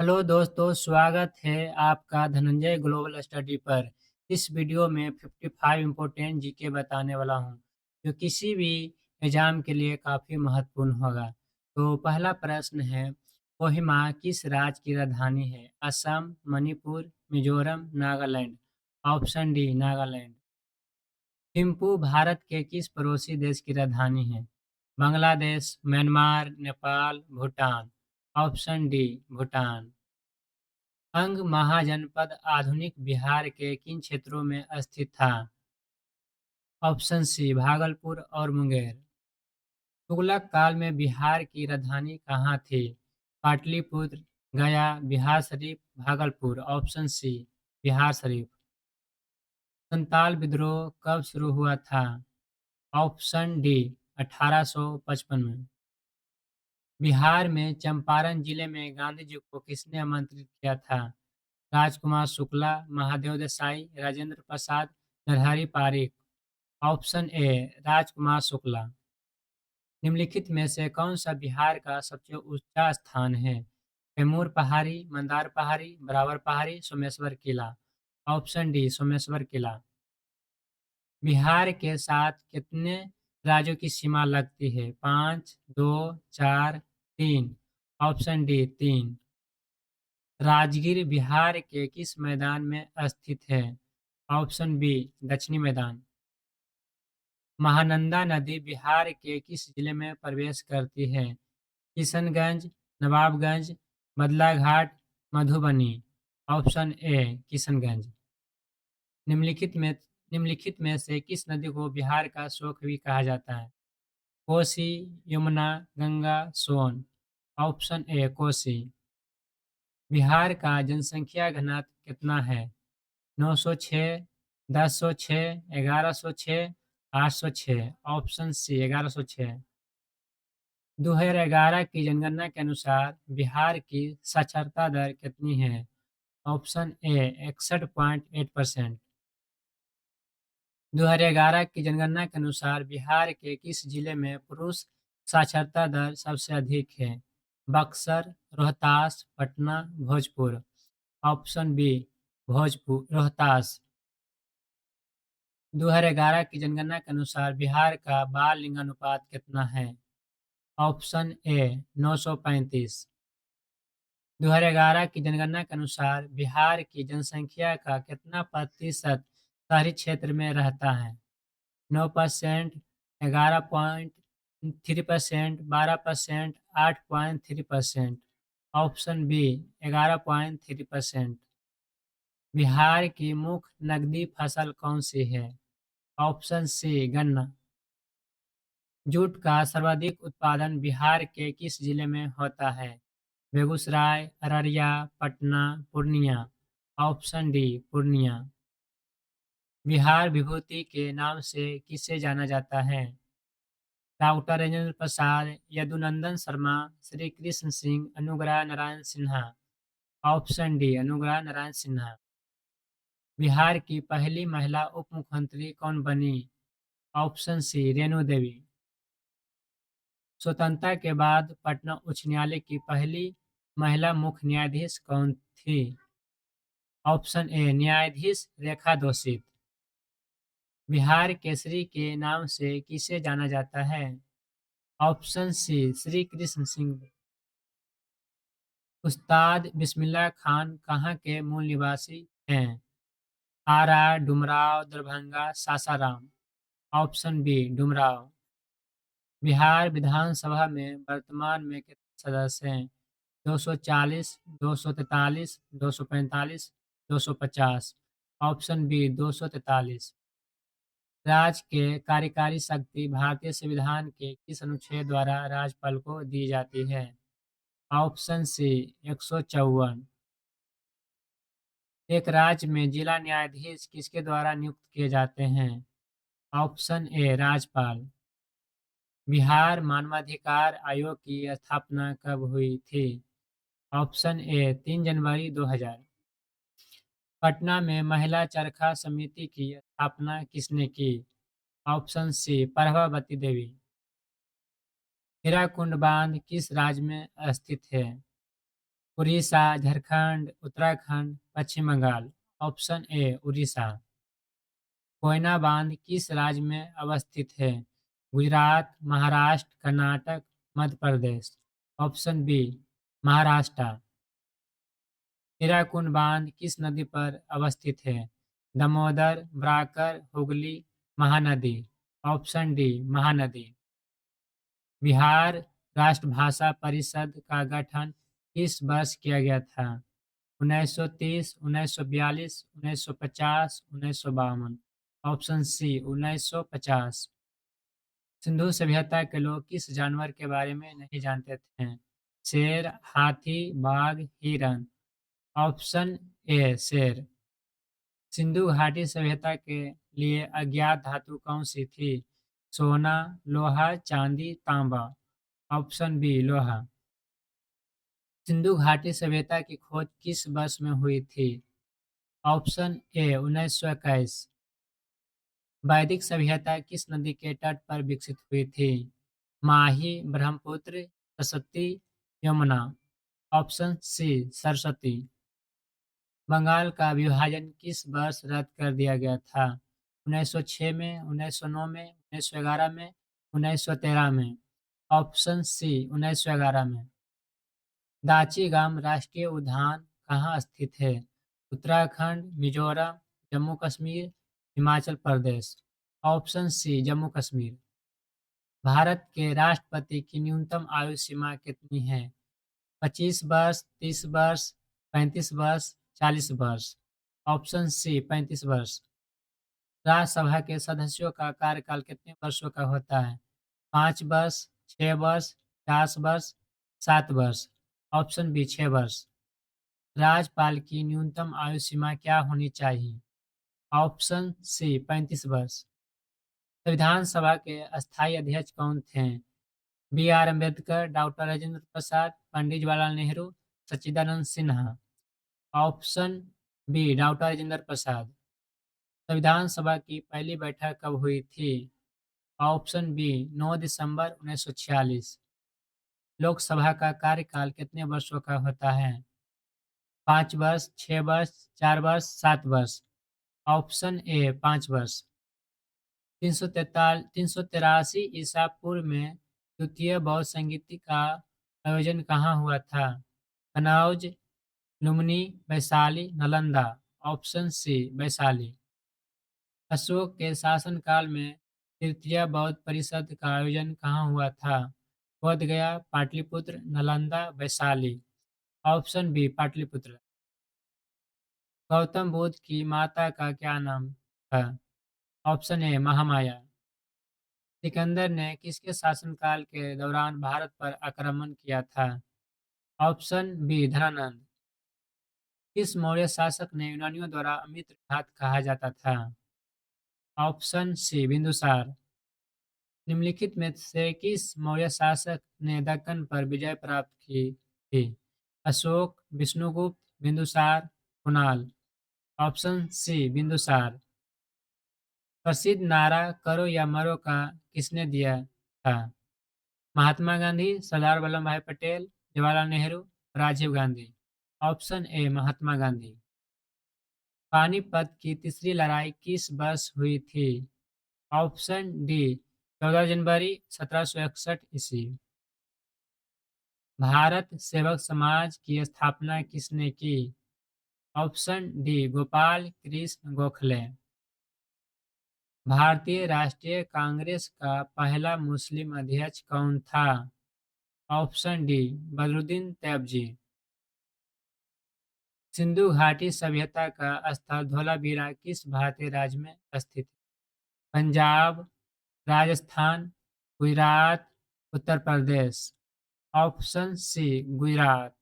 Hello दोस्तों, स्वागत है आपका धनंजय ग्लोबल स्टडी पर। इस वीडियो में 55 इम्पोर्टेंट जीके बताने वाला हूं, जो किसी भी एग्जाम के लिए काफ़ी महत्वपूर्ण होगा। तो पहला प्रश्न है, कोहिमा किस राज्य की राजधानी है? असम, मणिपुर, मिजोरम, नागालैंड। Option D Nagaland. थिम्पू भारत के किस पड़ोसी देश की राजधानी है? बांग्लादेश, म्यांमार, नेपाल, भूटान। Option D Bhutan. अंग महाजनपद आधुनिक बिहार के किन क्षेत्रों में स्थित था? ऑप्शन सी भागलपुर और मुंगेर। तुगलक काल में बिहार की राजधानी कहाँ थी? पाटलिपुत्र, गया, बिहार शरीफ, भागलपुर। Option C Bihar Sharif. संताल विद्रोह कब शुरू हुआ था? ऑप्शन डी 1855 में। बिहार में चंपारण जिले में गांधी जी को किसने आमंत्रित किया था? राजकुमार शुक्ला, महादेव देसाई, राजेंद्र प्रसाद, नरहरि पारिक। Option A Rajkumar Shukla. निम्नलिखित में से कौन सा बिहार का सबसे ऊंचा स्थान है? कैमूर पहाड़ी, मंदार पहाड़ी, ब्रावर पहाड़ी, सोमेश्वर किला। ऑप्शन डी सोमेश्वर किला। बिहार के साथ कितने राज्यों की सीमा लगती है? 5, 2, 4, 3। Option D 3। राजगीर बिहार के किस मैदान में स्थित है? ऑप्शन बी दक्षिणी मैदान। महानंदा नदी बिहार के किस जिले में प्रवेश करती है? किशनगंज, नवाबगंज, बदलाघाट, मधुबनी। Option A Kishanganj. निम्नलिखित में निम्नलिखित में से किस नदी को बिहार का शोक भी कहा जाता है? कोसी, यमुना, गंगा, सोन। Option A Kosi. बिहार का जनसंख्या घनत्व कितना है? 906, 1006, 1106, 806। Option C 1106। 2011 की जनगणना के अनुसार बिहार की साक्षरता दर कितनी है? Option A 61.8%। 2011 की जनगणना के अनुसार बिहार के किस जिले में पुरुष साक्षरता दर सबसे अधिक है? बक्सर, रोहतास, पटना, भोजपुर। Option B Bhojpur Rohtas. 2011 की जनगणना के अनुसार बिहार का बाल लिंगानुपात कितना है? Option A 935। 2011 की जनगणना के अनुसार बिहार की जनसंख्या का कितना प्रतिशत शहरी क्षेत्र में रहता है? 9%, 11.3%, 12%, 8.3%। Option B 11.3%। बिहार की मुख्य नकदी फसल कौन सी है? ऑप्शन सी गन्ना। जूट का सर्वाधिक उत्पादन बिहार के किस जिले में होता है? बेगूसराय, अररिया, पटना, पूर्णिया। Option D Purnia. बिहार विभूति के नाम से किसे जाना जाता है? Doctor Rajendra Prasad, Yadunandan Sharma, Shri Krishna Singh, Anugrah Narayan Sinha. Option D अनुग्रह नारायण सिन्हा। बिहार की पहली महिला उप मुख्यमंत्री कौन बनी? Option C Renu Devi. स्वतंत्रता के बाद पटना उच्च न्यायालय की पहली महिला मुख्य न्यायाधीश कौन थी? ऑप्शन ए न्यायाधीश रेखा दोषित। बिहार केसरी के नाम से किसे जाना जाता है? Option C Shri Krishna Singh. उस्ताद बिस्मिल्लाह खान कहाँ के मूल निवासी हैं? आरा, डुमराव, दरभंगा, सासाराम। Option B Dumraon. बिहार विधानसभा में वर्तमान में कितने सदस्य हैं? 240, 243, 245, 250। Option B 243। राज्य के कार्यकारी शक्ति भारतीय संविधान के किस अनुच्छेद द्वारा राज्यपाल को दी जाती है? Option C 154। एक राज्य में जिला न्यायाधीश किसके द्वारा नियुक्त किए जाते हैं? ऑप्शन ए राज्यपाल। बिहार मानवाधिकार आयोग की स्थापना कब हुई थी? ऑप्शन ए 3 जनवरी 2000। पटना में महिला चरखा समिति की स्थापना किसने की? Option C Prabhavati Devi. हीराकुंड बांध किस राज्य में स्थित है? उड़ीसा, झारखंड, उत्तराखंड, पश्चिम बंगाल। Option A Orissa. कोयना बांध किस राज्य में अवस्थित है? गुजरात, महाराष्ट्र, कर्नाटक, मध्य प्रदेश। Option B Maharashtra. हीराकुंड बांध किस नदी पर अवस्थित है? दामोदर, ब्राकर, हुगली, महानदी। Option D Mahanadi. बिहार राष्ट्र भाषा परिषद का गठन किस वर्ष किया गया था? 1930, 1942, 1950, 1952। Option C 1950। सिंधु सभ्यता के लोग किस जानवर के बारे में नहीं जानते थे? शेर, हाथी, बाघ, हिरन। ऑप्शन ए शेर। सिंधु घाटी सभ्यता के लिए अज्ञात धातु कौन सी थी? सोना, लोहा, चांदी, तांबा। ऑप्शन बी लोहा। सिंधु घाटी सभ्यता की खोज किस वर्ष में हुई थी? Option A 1921। वैदिक सभ्यता किस नदी के तट पर विकसित हुई थी? माही, ब्रह्मपुत्र, सरस्वती, यमुना। Option C Saraswati. बंगाल का विभाजन किस वर्ष रद्द कर दिया गया था? 1906 में, 1909 में, 1911 में, 1913 में। ऑप्शन सी 1911 में। दाची गाम राष्ट्रीय उद्यान कहाँ स्थित है? उत्तराखंड, मिजोरम, जम्मू कश्मीर, हिमाचल प्रदेश। Option C Jammu Kashmir. भारत के राष्ट्रपति की न्यूनतम आयु सीमा कितनी है? 25 वर्ष, 30 वर्ष, 35 वर्ष, 40 वर्ष। ऑप्शन सी 35 वर्ष। राज्यसभा के सदस्यों का कार्यकाल कितने वर्षों का होता है? 5 वर्ष, 6 वर्ष, 4 वर्ष, 7 वर्ष। ऑप्शन बी 6 वर्ष। राज्यपाल की न्यूनतम आयु सीमा क्या होनी चाहिए? ऑप्शन सी 35 वर्ष। संविधान सभा के अस्थायी अध्यक्ष कौन थे? B R Ambedkar, doctor Rajendra Prasad, Pandit Jawaharlal Nehru, Sachchidananda Sinha. Option B doctor Rajendra Prasad. संविधान सभा की पहली बैठक कब हुई थी? ऑप्शन बी 9 दिसंबर 1946। लोकसभा का कार्यकाल कितने वर्षों का होता है? 5 वर्ष, 6 वर्ष, 4 वर्ष, 7 वर्ष। ऑप्शन ए 5 वर्ष। 383 ईसा पूर्व में द्वितीय बौद्ध संगीति का आयोजन कहाँ हुआ था? कनौज, लुम्बिनी, वैशाली, नालंदा। Option C Vaishali. अशोक के शासनकाल में तृतीय बौद्ध परिषद का आयोजन कहाँ हुआ था? बोध गया, पाटलिपुत्र, नालंदा, वैशाली। Option B Pataliputra. गौतम बुद्ध की माता का क्या नाम था? Option A Mahamaya. सिकंदर ने किसके शासनकाल के दौरान भारत पर आक्रमण किया था? Option B Dhanananda. किस मौर्य शासक ने यूनानियों द्वारा अमित्र घात कहा जाता था? Option C Bindusara. निम्नलिखित में से किस मौर्य शासक ने दक्कन पर विजय प्राप्त की थी? अशोक, विष्णुगुप्त, बिंदुसार, कुणाल। Option C Bindusara. प्रसिद्ध नारा करो या मरो का किसने दिया था? महात्मा गांधी, सरदार वल्लभ भाई पटेल, जवाहरलाल नेहरू, राजीव गांधी। Option A Mahatma Gandhi. पानीपत की तीसरी लड़ाई किस वर्ष हुई थी? ऑप्शन डी 14 जनवरी 1761 ईस्वी। भारत सेवक समाज की स्थापना किसने की? Option D Gopal Krishna Gokhale. भारतीय राष्ट्रीय कांग्रेस का पहला मुस्लिम अध्यक्ष कौन था? Option D Badruddin Tyabji. सिंधु घाटी सभ्यता का स्थल धौलावीरा किस भारतीय राज्य में स्थित है? पंजाब, राजस्थान, गुजरात, उत्तर प्रदेश। Option C Gujarat.